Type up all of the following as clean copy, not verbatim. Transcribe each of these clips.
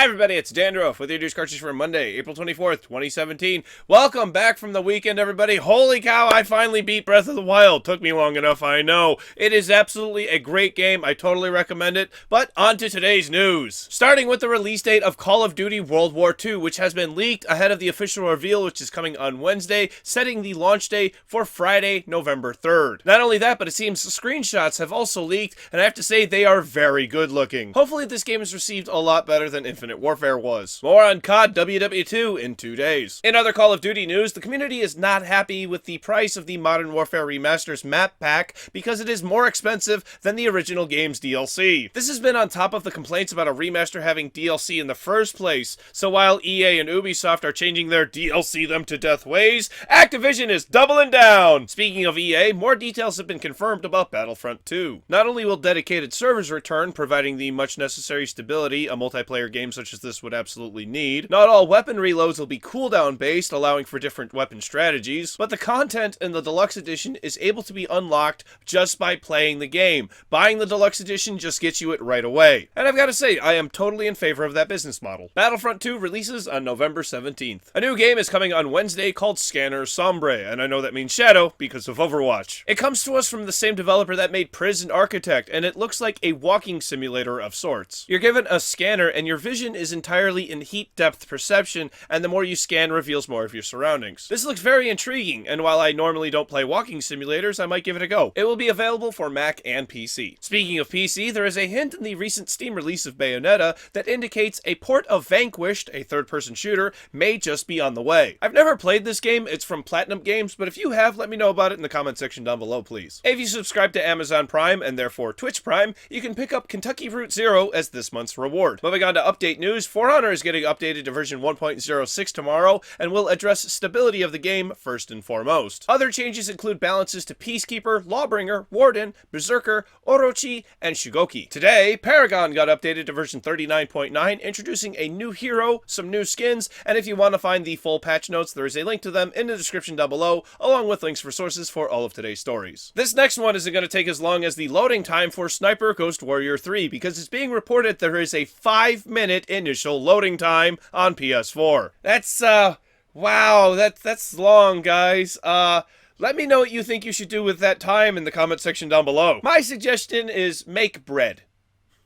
everybody, it's Dandruff with your news Cartridge for Monday, April 24th, 2017. Welcome back from the weekend, everybody. Holy cow, I finally beat Breath of the Wild. Took me long enough, I know. It is absolutely a great game. I totally recommend it. But on to today's news. Starting with the release date of Call of Duty World War II, which has been leaked ahead of the official reveal, which is coming on Wednesday, setting the launch day for Friday, November 3rd. Not only that, but it seems screenshots have also leaked, and I have to say they are very good looking. Hopefully this game is received a lot better than Infinite Warfare was. More on COD WWII in 2 days. In other Call of Duty news, the community is not happy with the price of the Modern Warfare Remaster's map pack because it is more expensive than the original game's DLC. This has been on top of the complaints about a remaster having DLC in the first place, so while EA and Ubisoft are changing their DLC them to death ways, Activision is doubling down! Speaking of EA, more details have been confirmed about Battlefront 2. Not only will dedicated servers return, providing the much necessary stability a multiplayer game such as this would absolutely need. Not all weapon reloads will be cooldown based, allowing for different weapon strategies, but the content in the Deluxe Edition is able to be unlocked just by playing the game. Buying the Deluxe Edition just gets you it right away. And I've got to say, I am totally in favor of that business model. Battlefront 2 releases on November 17th. A new game is coming on Wednesday called Scanner Sombre, and I know that means Shadow because of Overwatch. It comes to us from the same developer that made Prison Architect, and it looks like a walking simulator of sorts. You're given a scanner and your vision is entirely in heat depth perception, and the more you scan reveals more of your surroundings. This looks very intriguing, and while I normally don't play walking simulators, I might give it a go. It will be available for Mac and PC. Speaking of PC, there is a hint in the recent Steam release of Bayonetta that indicates a port of Vanquish, a third-person shooter, may just be on the way. I've never played this game, it's from Platinum Games, but if you have, let me know about it in the comment section down below, please. If you subscribe to Amazon Prime, and therefore Twitch Prime, you can pick up Kentucky Route Zero as this month's reward. Moving on to update news, For Honor is getting updated to version 1.06 tomorrow, and will address stability of the game first and foremost. Other changes include balances to Peacekeeper, Lawbringer, Warden, Berserker, Orochi, and Shugoki. Today, Paragon got updated to version 39.9, introducing a new hero, some new skins, and if you want to find the full patch notes, there is a link to them in the description down below, along with links for sources for all of today's stories. This next one isn't going to take as long as the loading time for Sniper Ghost Warrior 3, because it's being reported there is a 5-minute initial loading time on PS4. That's, wow, that's long, guys. Let me know what you think you should do with that time in the comment section down below. My suggestion is make bread.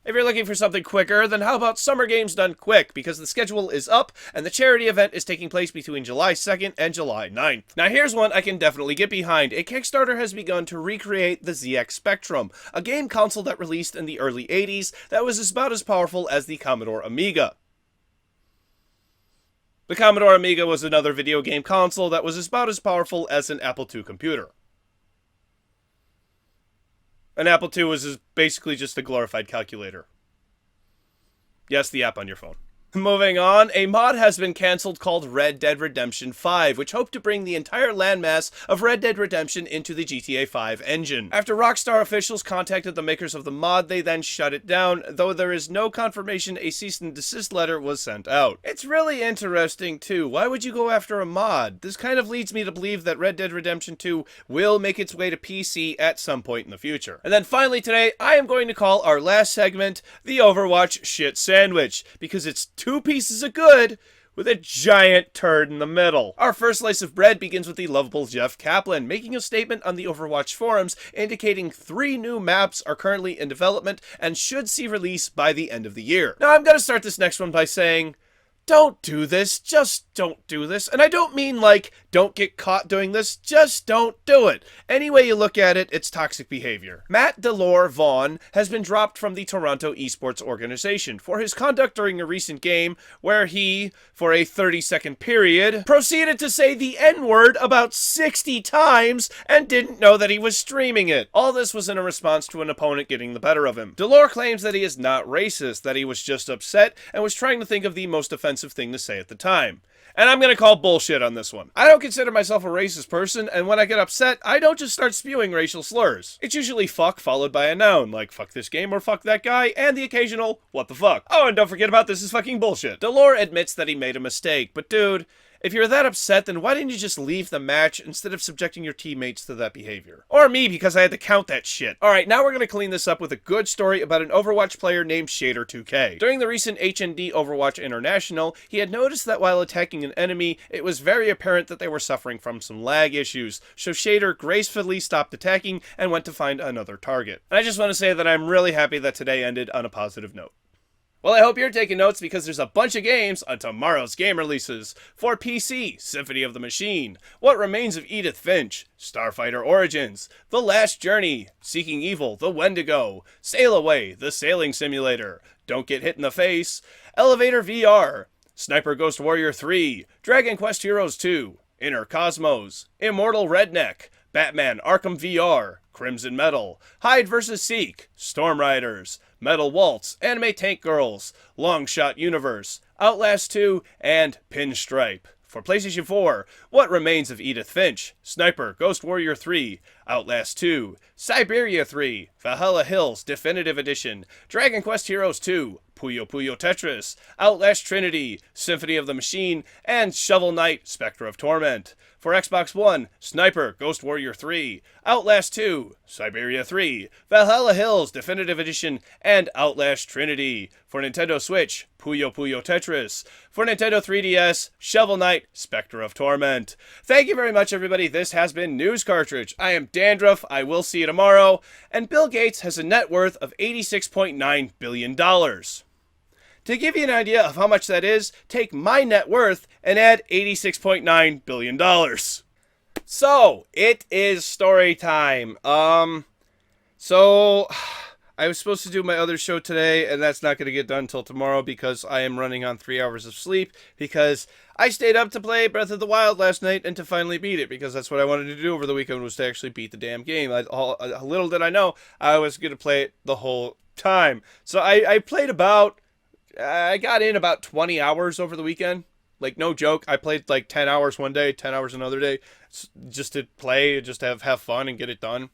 If you're looking for something quicker, then how about Summer Games Done Quick, because the schedule is up and the charity event is taking place between July 2nd and July 9th. Now here's one I can definitely get behind. A Kickstarter has begun to recreate the ZX Spectrum, a game console that released in the early 80s that was about as powerful as the Commodore Amiga. The Commodore Amiga was another video game console that was about as powerful as an Apple II computer. An Apple II was basically just a glorified calculator. Yes, the app on your phone. Moving on, a mod has been cancelled called Red Dead Redemption 5, which hoped to bring the entire landmass of Red Dead Redemption into the GTA 5 engine. After RockStar officials contacted the makers of the mod, they then shut it down, though there is no confirmation a cease and desist letter was sent out. It's really interesting too. Why would you go after a mod? This kind of leads me to believe that Red Dead Redemption 2 will make its way to PC at some point in the future. And then finally today, I am going to call our last segment the Overwatch Shit Sandwich, because it's 2 pieces of good with a giant turd in the middle. Our first slice of bread begins with the lovable Jeff Kaplan making a statement on the Overwatch forums indicating 3 new maps are currently in development and should see release by the end of the year. Now I'm going to start this next one by saying, don't do this, just don't do this. And I don't mean like, don't get caught doing this, just don't do it. Any way you look at it, it's toxic behavior. Matt Dellor Vaughn has been dropped from the Toronto eSports organization for his conduct during a recent game where he, for a 30-second period, proceeded to say the N-word about 60 times and didn't know that he was streaming it. All this was in a response to an opponent getting the better of him. Dellor claims that he is not racist, that he was just upset and was trying to think of the most offensive thing to say at the time. And I'm going to call bullshit on this one. I don't consider myself a racist person, and when I get upset, I don't just start spewing racial slurs. It's usually fuck followed by a noun, like fuck this game or fuck that guy, and the occasional what the fuck. Oh, and don't forget about this is fucking bullshit. Dellor admits that he made a mistake, but dude, If you're that upset, then why didn't you just leave the match instead of subjecting your teammates to that behavior? Or me, because I had to count that shit. Alright, now we're gonna clean this up with a good story about an Overwatch player named Shader2K. During the recent HND Overwatch International, he had noticed that while attacking an enemy, it was very apparent that they were suffering from some lag issues, so Shader gracefully stopped attacking and went to find another target. And I just want to say that I'm really happy that today ended on a positive note. Well, I hope you're taking notes because there's a bunch of games on tomorrow's game releases. For PC, Symphony of the Machine, What Remains of Edith Finch, Starfighter Origins, The Last Journey, Seeking Evil, The Wendigo, Sail Away, The Sailing Simulator, Don't Get Hit in the Face, Elevator VR, Sniper Ghost Warrior 3, Dragon Quest Heroes 2, Inner Cosmos, Immortal Redneck, Batman Arkham VR, Crimson Metal, Hyde vs. Seek, Storm Riders, Metal Waltz, Anime Tank Girls, Long Shot Universe, Outlast 2, and Pinstripe. For PlayStation 4, What Remains of Edith Finch, Sniper Ghost Warrior 3, Outlast 2, Siberia 3, Valhalla Hills Definitive Edition, Dragon Quest Heroes 2, Puyo Puyo Tetris, Outlast Trinity, Symphony of the Machine, and Shovel Knight Spectre of Torment. For Xbox One, Sniper Ghost Warrior 3, Outlast 2, Siberia 3, Valhalla Hills Definitive Edition, and Outlast Trinity. For Nintendo Switch, Puyo Puyo Tetris. For Nintendo 3DS, Shovel Knight Spectre of Torment. Thank you very much, everybody. This has been News Cartridge. I am Dandruff. I will see you tomorrow. And Bill Gates has a net worth of $86.9 billion. To give you an idea of how much that is, take my net worth and add $86.9 billion. So, it is story time. So, I was supposed to do my other show today, and that's not going to get done until tomorrow because I am running on 3 hours of sleep because I stayed up to play Breath of the Wild last night and to finally beat it because that's what I wanted to do over the weekend was to actually beat the damn game. Little did I know I was going to play it the whole time. So, I played about... I got in about 20 hours over the weekend. Like, no joke. I played like 10 hours one day, 10 hours another day. Just to play, just to have fun and get it done.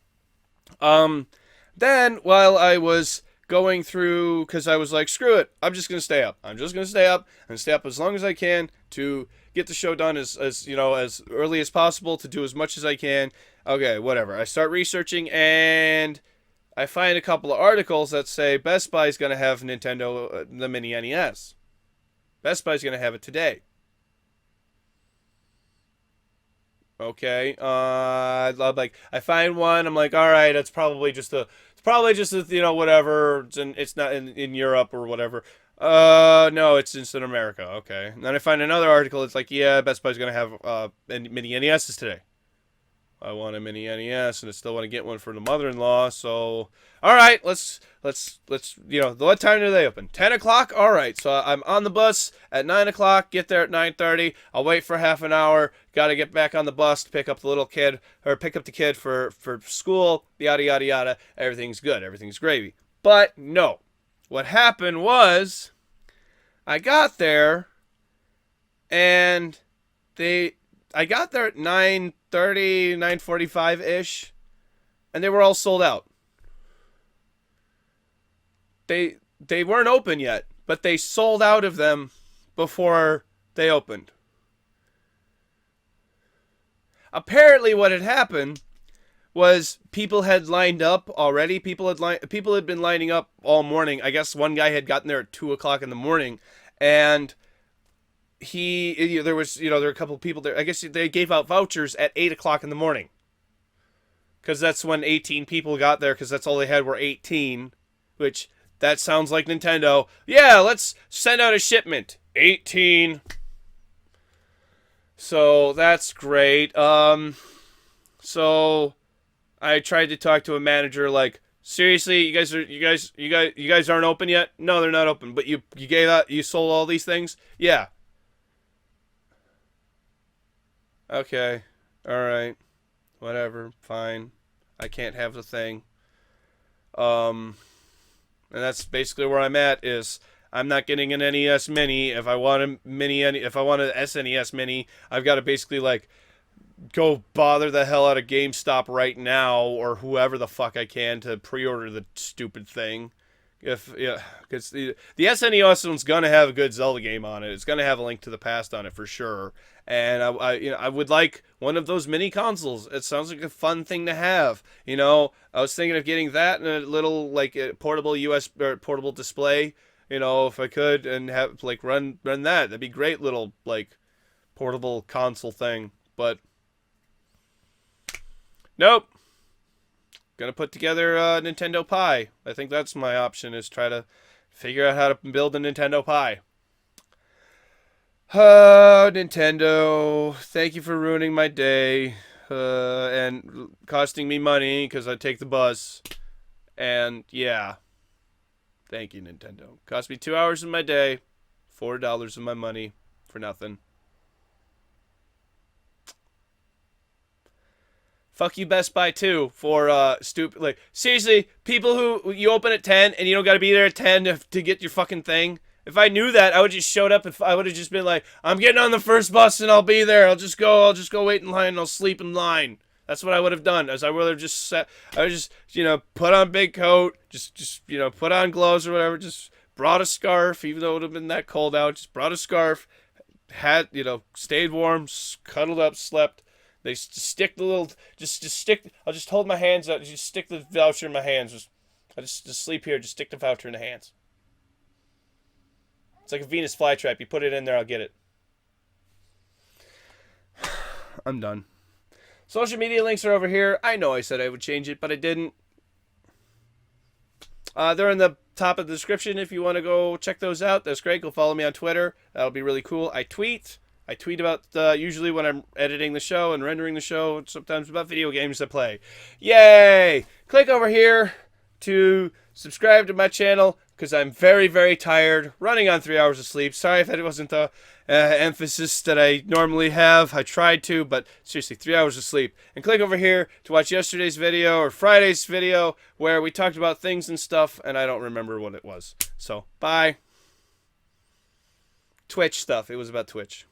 Then, while I was going through, because I was like, screw it. I'm just going to stay up. I'm just going to stay up and stay up as long as I can to get the show done as you know, as early as possible, to do as much as I can. Okay, whatever. I start researching and... I find a couple of articles that say Best Buy is going to have Nintendo, the Mini NES. Best Buy is going to have it today. Okay, I find one. I'm like, all right, it's probably just a, you know, whatever. It's not in Europe or whatever. No, it's in America. Okay. And then I find another article. It's like, yeah, Best Buy is going to have Mini NESs today. I want a Mini NES, and I still want to get one for the mother-in-law, so... Alright, let's, you know, what time do they open? 10 o'clock? Alright, so I'm on the bus at 9 o'clock, get there at 9:30, I'll wait for half an hour, gotta get back on the bus to pick up the little kid, or pick up the kid for school, yada, yada, yada, everything's good, everything's gravy. But, no. What happened was, I got there, and I got there at 9:30, 9:45-ish, and they were all sold out. They weren't open yet, but they sold out of them before they opened. Apparently what had happened was people had lined up already. People had been lining up all morning. I guess one guy had gotten there at 2 o'clock in the morning, and there were a couple of people there. I guess they gave out vouchers at 8 o'clock in the morning. Because that's when 18 people got there, because that's all they had were 18. Which, that sounds like Nintendo. Yeah, let's send out a shipment. 18. So, that's great. So, I tried to talk to a manager, like, seriously, you guys aren't open yet? No, they're not open. But you sold all these things? Yeah. Okay, alright, whatever, fine, I can't have the thing, and that's basically where I'm at, is, I'm not getting an NES Mini. If I want a SNES Mini, I've got to basically, like, go bother the hell out of GameStop right now, or whoever the fuck I can, to pre-order the stupid thing. Because the SNES one's gonna have a good Zelda game on it. It's gonna have a Link to the Past on it for sure. And I would like one of those mini consoles. It sounds like a fun thing to have. You know, I was thinking of getting that and a little like a portable or portable display. You know, if I could, and have like run that, that'd be great. Little like portable console thing, but nope. Gonna put together a Nintendo Pi. I think that's my option, is try to figure out how to build a Nintendo Pi. Nintendo, thank you for ruining my day, and costing me money because I take the bus. And yeah, thank you, Nintendo. Cost me 2 hours of my day, $4 of my money for nothing. Fuck you, Best Buy, too, for stupid. Like, seriously, people who you open at 10 and you don't got to be there at 10 to get your fucking thing. If I knew that, I would just showed up and I would have just been like, I'm getting on the first bus and I'll be there. I'll just go wait in line and I'll sleep in line. That's what I would have done. As I would have just set, I would just, put on a big coat, just put on gloves or whatever, just brought a scarf, even though it would have been that cold out, just brought a scarf, had, stayed warm, cuddled up, slept. They just stick the little, just stick. I'll just hold my hands out. Just stick the voucher in my hands. I just sleep here. Just stick the voucher in the hands. It's like a Venus flytrap. You put it in there, I'll get it. I'm done. Social media links are over here. I know I said I would change it, but I didn't. They're in the top of the description if you want to go check those out. That's great. Go follow me on Twitter. That'll be really cool. I tweet about usually when I'm editing the show and rendering the show, sometimes about video games I play. Yay! Click over here to subscribe to my channel because I'm very, very tired, running on 3 hours of sleep. Sorry if that wasn't the emphasis that I normally have. I tried to, but seriously, 3 hours of sleep. And click over here to watch yesterday's video or Friday's video where we talked about things and stuff, and I don't remember what it was. So, bye. Twitch stuff. It was about Twitch.